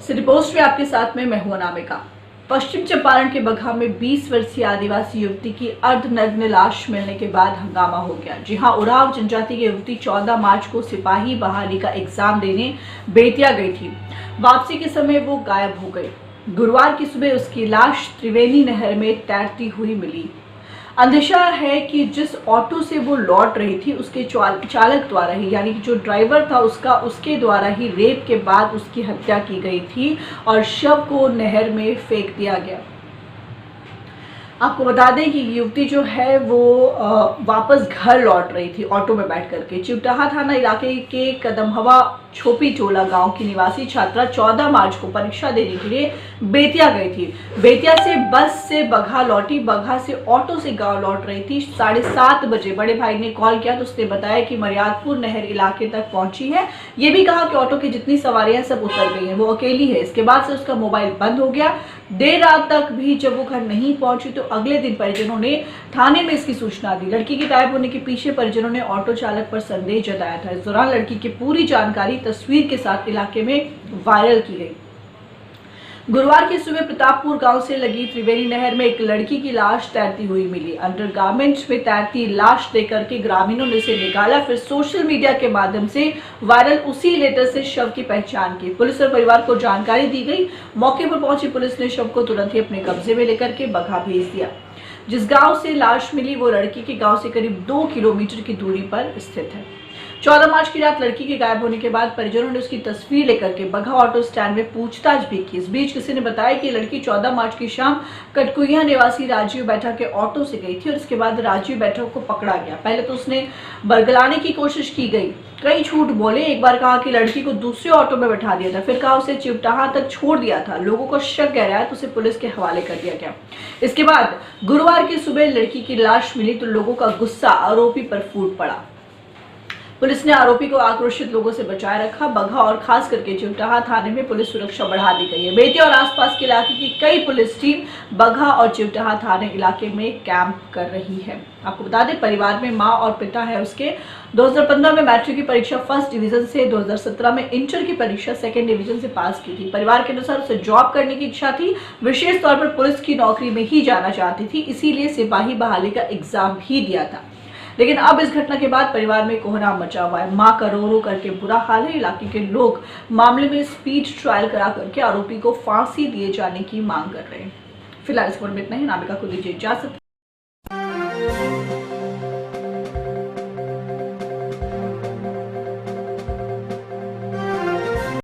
City post में आपके साथ में मैं हूं अनामिका। पश्चिम चंपारण के बगहा में 20 वर्षीय आदिवासी युवती की अर्धनग्न लाश मिलने के बाद हंगामा हो गया। जी हां, उरांव जनजाति की युवती 14 मार्च को सिपाही बहाली का एग्जाम देने बेतिया गई थी। वापसी के समय वो गायब हो गई। गुरुवार की सुबह उसकी लाश त्रिवेणी नहर में तैरती हुई मिली। अंदेशा है कि जिस ऑटो से वो लौट रही थी उसके चालक द्वारा ही, यानी कि जो ड्राइवर था उसके द्वारा ही रेप के बाद उसकी हत्या की गई थी और शव को नहर में फेंक दिया गया। आपको बता दें कि युवती जो है वो वापस घर लौट रही थी ऑटो में बैठ करके। चिवटाहा थाना इलाके के कदमहवा छोपी टोला गांव की निवासी छात्रा 14 मार्च को परीक्षा देने के लिए बेतिया गई थी। बेतिया से बस से बगहा लौटी, बगहा से ऑटो से गांव लौट रही थी। 7:30 बजे बड़े भाई ने कॉल किया तो उसने बताया कि मर्यादपुर नहर इलाके तक पहुंची है। ये भी कहा कि ऑटो की जितनी सवारियां सब उतर गई हैं, वो अकेली है। इसके बाद से उसका मोबाइल बंद हो गया। देर रात तक भी जब वो घर नहीं पहुंची तो अगले दिन परिजनों ने थाने में इसकी सूचना दी। लड़की के गायब होने के पीछे परिजनों ने ऑटो चालक पर संदेह जताया था। इस दौरान लड़की की पूरी जानकारी तस्वीर के साथ इलाके में वायरल की गई। गुरुवार की सुबह प्रतापपुर गांव से लगी त्रिवेणी नहर में एक लड़की की लाश तैरती हुई मिली। अंडरगारमेंट्स में तैरती लाश देखकर के ग्रामीणों ने इसे निकाला, फिर सोशल मीडिया के माध्यम से वायरल उसी लेटर से शव की पहचान की। पुलिस और परिवार को जानकारी दी गई। मौके पर पहुंची पुलिस ने शव को तुरंत ही अपने कब्जे में लेकर के बगहा भेज दिया। जिस गांव से लाश मिली वो लड़की के गांव से करीब 2 किलोमीटर की दूरी पर स्थित है। 14 मार्च की रात लड़की के गायब होने के बाद परिजनों ने उसकी तस्वीर लेकर के बगहा ऑटो स्टैंड में पूछताछ भी की। इस बीच किसी ने बताया कि लड़की 14 मार्च की शाम कटकुइया निवासी राजीव बैठक के ऑटो से गई थी और इसके बाद राजीव बैठक को पकड़ा गया। पहले तो उसने बरगलाने की कोशिश की गई, कई झूठ बोले। एक बार कहा कि लड़की को दूसरे ऑटो में बैठा दिया था, फिर कहा उसे चिवटाहा तक छोड़ दिया था। लोगों को शक गहराया तो उसे पुलिस के हवाले कर दिया गया। इसके बाद गुरुवार की सुबह लड़की की लाश मिली तो लोगों का गुस्सा आरोपी पर फूट पड़ा। पुलिस ने आरोपी को आक्रोशित लोगों से बचाए रखा। बगहा और खास करके चिवटाहा थाने में पुलिस सुरक्षा बढ़ा दी गई है। बेतिया और आसपास के इलाके की कई पुलिस टीम बगहा और चिवटाहा थाने इलाके में कैंप कर रही है। आपको बता दें, परिवार में मां और पिता है उसके। 2015 में मैट्रिक की परीक्षा फर्स्ट डिवीजन से, 2017 में इंटर की परीक्षा सेकेंड डिवीजन से पास की थी। परिवार के अनुसार उसे जॉब करने की इच्छा थी, विशेष तौर पर पुलिस की नौकरी में ही जाना चाहती थी, इसीलिए सिपाही बहाली का एग्जाम भी दिया था। लेकिन अब इस घटना के बाद परिवार में कोहराम मचा हुआ है। मां का रो रो करके बुरा हाल है। इलाके के लोग मामले में स्पीड ट्रायल करा करके आरोपी को फांसी दिए जाने की मांग कर रहे हैं। फिलहाल इस खबर में इतना ही। अनामिका को दीजिए इजाजत।